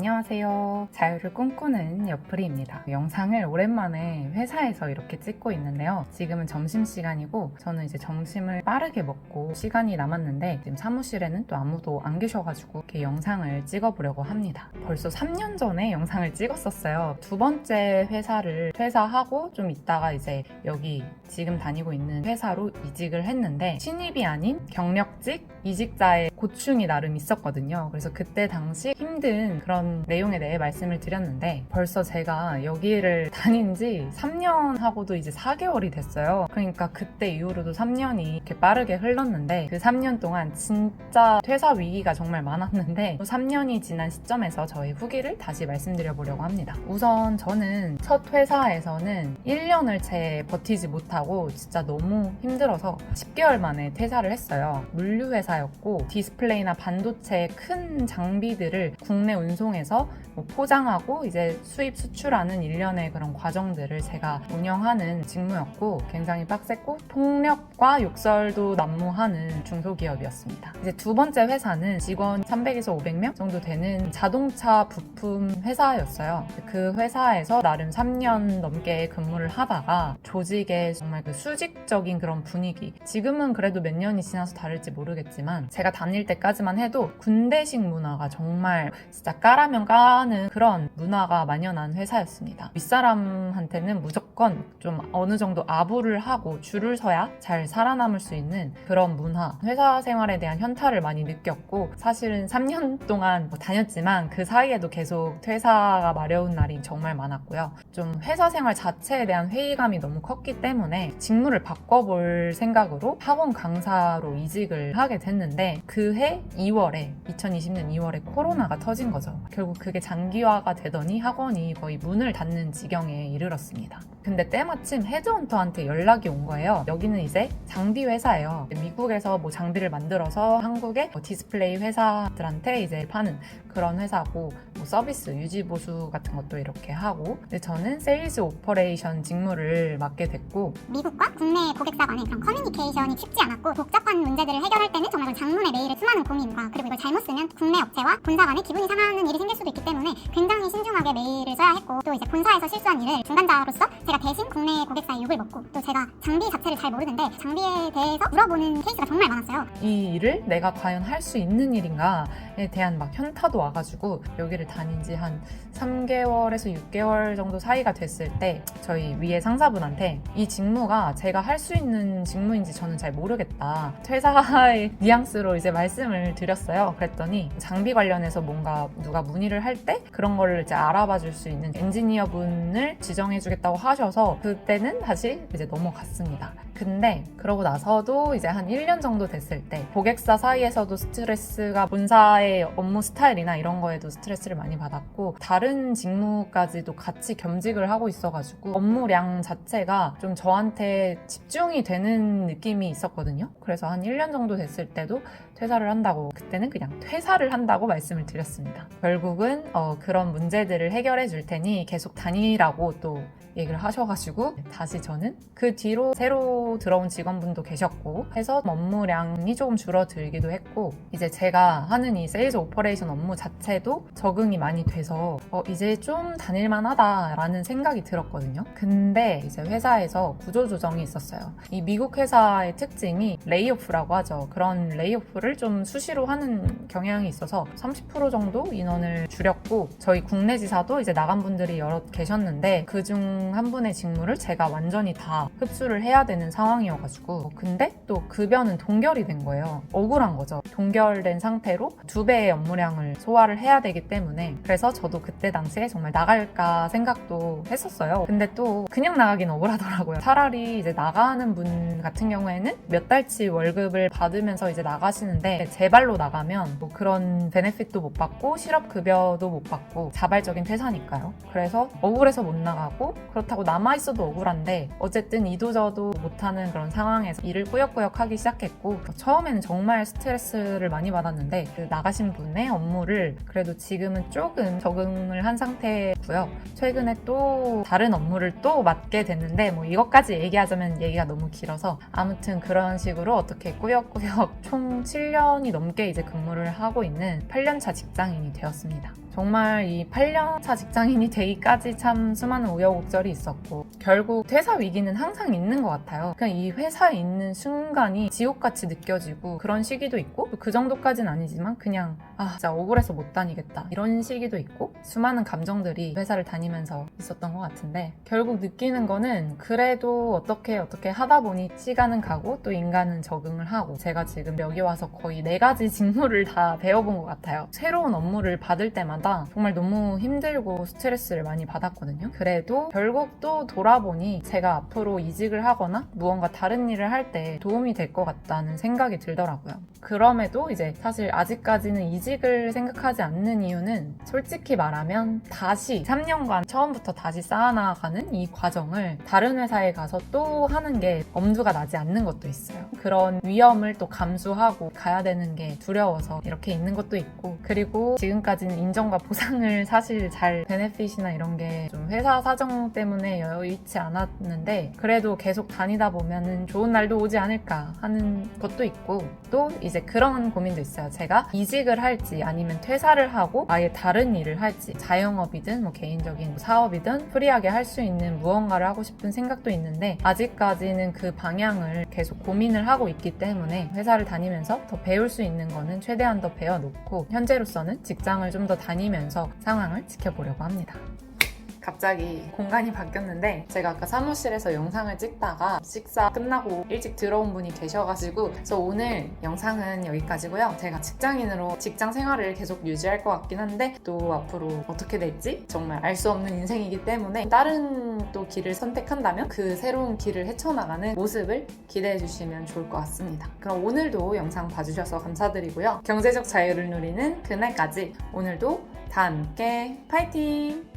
안녕하세요. 자유를 꿈꾸는 옆프리입니다. 영상을 오랜만에 회사에서 이렇게 찍고 있는데요. 지금은 점심시간이고 저는 이제 점심을 빠르게 먹고 시간이 남았는데 지금 사무실에는 또 아무도 안 계셔가지고 이렇게 영상을 찍어보려고 합니다. 벌써 3년 전에 영상을 찍었었어요. 두 번째 회사를 퇴사하고 좀 있다가 이제 여기 지금 다니고 있는 회사로 이직을 했는데 신입이 아닌 경력직 이직자의 고충이 나름 있었거든요. 그래서 그때 당시 힘든 그런 내용에 대해 말씀을 드렸는데 벌써 제가 여기를 다닌 지 3년 하고도 이제 4개월이 됐어요. 그러니까 그때 이후로도 3년이 이렇게 빠르게 흘렀는데 그 3년 동안 진짜 퇴사 위기가 정말 많았는데 3년이 지난 시점에서 저의 후기를 다시 말씀드려보려고 합니다. 우선 저는 첫 회사에서는 1년을 채 버티지 못하고 진짜 너무 힘들어서 10개월 만에 퇴사를 했어요. 물류회사였고 디스플레이나 반도체 큰 장비들을 국내 운송해서 포장하고 이제 수입 수출하는 일련의 그런 과정들을 제가 운영하는 직무였고 굉장히 빡셌고 폭력과 욕설도 난무하는 중소기업이었습니다. 이제 두 번째 회사는 직원 300에서 500명 정도 되는 자동차 부품 회사였어요. 그 회사에서 나름 3년 넘게 근무를 하다가 조직의 정말 그 수직적인 그런 분위기, 지금은 그래도 몇 년이 지나서 다를지 모르겠지만 제가 다닐 때까지만 해도 군대식 문화가 정말 진짜 까라면 까는 그런 문화가 만연한 회사였습니다. 윗사람한테는 무조건 좀 어느 정도 아부를 하고 줄을 서야 잘 살아남을 수 있는 그런 문화, 회사 생활에 대한 현타를 많이 느꼈고 사실은 3년 동안 다녔지만 그 사이에도 계속 퇴사가 마려운 날이 정말 많았고요. 좀 회사 생활 자체에 대한 회의감이 너무 컸기 때문에 직무를 바꿔볼 생각으로 학원 강사로 이직을 하게 됐는데 그해 2월에 2020년 2월에 코로나가 터진 거죠. 결국 그게 장기화가 되더니 학원이 거의 문을 닫는 지경에 이르렀습니다. 근데 때마침 헤드헌터한테 연락이 온 거예요. 여기는 이제 장비 회사예요. 미국에서 뭐 장비를 만들어서 한국의 디스플레이 회사들한테 이제 파는 그런 회사고 뭐 서비스, 유지 보수 같은 것도 이렇게 하고 근데 저는 세일즈 오퍼레이션 직무를 맡게 됐고 미국과 국내 고객사 간의 그런 커뮤니케이션이 쉽지 않았고 복잡한 문제들을 해결할 때는 정말 장문의 메일에 수많은 고민과 그리고 이걸 잘못 쓰면 국내 업체와 본사 간에 기분이 상하는 일이 생길 수도 있기 때문에 굉장히 신중하게 메일을 써야 했고 또 이제 본사에서 실수한 일을 중간자로서 제가 대신 국내 고객사의 욕을 먹고 또 제가 장비 자체를 잘 모르는데 장비에 대해서 물어보는 케이스가 정말 많았어요. 이 일을 내가 과연 할 수 있는 일인가에 대한 막 현타도 와가지고 여기를 다닌 지 한 3개월에서 6개월 정도 사이가 됐을 때 저희 위에 상사분한테 이 직무가 제가 할 수 있는 직무인지 저는 잘 모르겠다. 퇴사의 뉘앙스로 이제 말씀을 드렸어요. 그랬더니 장비 관련해서 뭔가 누가 문의를 할 때 그런 거를 이제 알아봐 줄 수 있는 엔지니어 분을 지정해 주겠다고 하셔서 그때는 다시 이제 넘어갔습니다. 근데 그러고 나서도 이제 한 1년 정도 됐을 때 고객사 사이에서도 스트레스가 본사의 업무 스타일이나 이런 거에도 스트레스를 많이 받았고 다른 직무까지도 같이 겸직을 하고 있어가지고 업무량 자체가 좀 저한테 집중이 되는 느낌이 있었거든요. 그래서 한 1년 정도 됐을 때도 퇴사를 한다고 그때는 그냥 퇴사를 한다고 말씀을 드렸습니다. 결국은 그런 문제들을 해결해 줄 테니 계속 다니라고 또 얘기를 하셔가지고 다시 저는 그 뒤로 새로 들어온 직원분도 계셨고 해서 업무량이 조금 줄어들기도 했고 이제 제가 하는 이 세일즈 오퍼레이션 업무 자체도 적응이 많이 돼서 이제 좀 다닐만 하다라는 생각이 들었거든요. 근데 이제 회사에서 구조조정이 있었어요. 이 미국 회사의 특징이 레이오프라고 하죠. 그런 레이오프를 좀 수시로 하는 경향이 있어서 30% 정도 인원을 줄였고 저희 국내 지사도 이제 나간 분들이 여럿 계셨는데 그중 한 분의 직무를 제가 완전히 다 흡수를 해야 되는 상황이어가지고 근데 또 급여는 동결이 된 거예요. 억울한 거죠. 동결된 상태로 2배의 업무량을 소화를 해야 되기 때문에 그래서 저도 그때 당시에 정말 나갈까 생각도 했었어요. 근데 또 그냥 나가긴 억울하더라고요. 차라리 이제 나가는 분 같은 경우에는 몇 달치 월급을 받으면서 이제 나가시는데 제 발로 나가면 뭐 그런 베네핏도 못 받고 실업급여도 못 받고 자발적인 퇴사니까요. 그래서 억울해서 못 나가고 그렇다고 남아있어도 억울한데 어쨌든 이도저도 못하는 그런 상황에서 일을 꾸역꾸역 하기 시작했고 처음에는 정말 스트레스를 많이 받았는데 그 나가신 분의 업무를 그래도 지금은 조금 적응을 한 상태고요. 최근에 또 다른 업무를 또 맡게 됐는데 뭐 이것까지 얘기하자면 얘기가 너무 길어서 아무튼 그런 식으로 어떻게 꾸역꾸역 총 7년이 넘게 이제 근무를 하고 있는 8년차 직장인이 되었습니다. 정말 이 8년차 직장인이 되기까지 참 수많은 우여곡절이 있었고 결국 퇴사 위기는 항상 있는 것 같아요. 그냥 이 회사에 있는 순간이 지옥같이 느껴지고 그런 시기도 있고 그 정도까지는 아니지만 그냥 진짜 억울해서 못 다니겠다 이런 시기도 있고 수많은 감정들이 회사를 다니면서 있었던 것 같은데 결국 느끼는 거는 그래도 어떻게 하다 보니 시간은 가고 또 인간은 적응을 하고 제가 지금 여기 와서 거의 4가지 직무를 다 배워본 것 같아요. 새로운 업무를 받을 때마다 정말 너무 힘들고 스트레스를 많이 받았거든요. 그래도 결국 또 돌아보니 제가 앞으로 이직을 하거나 무언가 다른 일을 할 때 도움이 될 것 같다는 생각이 들더라고요. 그럼에도 이제 사실 아직까지는 이직을 생각하지 않는 이유는 솔직히 말하면 다시 3년간 처음부터 다시 쌓아나가는 이 과정을 다른 회사에 가서 또 하는 게 엄두가 나지 않는 것도 있어요. 그런 위험을 또 감수하고 가야 되는 게 두려워서 이렇게 있는 것도 있고 그리고 지금까지는 인정과 보상을 사실 잘 베네핏이나 이런 게 좀 회사 사정 때문에 여의치 않았는데 그래도 계속 다니다 보면은 좋은 날도 오지 않을까 하는 것도 있고 또 이제 그런 고민도 있어요. 제가 이직을 할지 아니면 퇴사를 하고 아예 다른 일을 할지 자영업이든 뭐 개인적인 사업이든 프리하게 할 수 있는 무언가를 하고 싶은 생각도 있는데 아직까지는 그 방향을 계속 고민을 하고 있기 때문에 회사를 다니면서 더 배울 수 있는 거는 최대한 더 배워놓고 현재로서는 직장을 좀 더 다니면서 상황을 지켜보려고 합니다. 갑자기 공간이 바뀌었는데 제가 아까 사무실에서 영상을 찍다가 식사 끝나고 일찍 들어온 분이 계셔가지고 그래서 오늘 영상은 여기까지고요. 제가 직장인으로 직장 생활을 계속 유지할 것 같긴 한데 또 앞으로 어떻게 될지 정말 알 수 없는 인생이기 때문에 다른 또 길을 선택한다면 그 새로운 길을 헤쳐나가는 모습을 기대해 주시면 좋을 것 같습니다. 그럼 오늘도 영상 봐주셔서 감사드리고요. 경제적 자유를 누리는 그날까지 오늘도 다 함께 파이팅!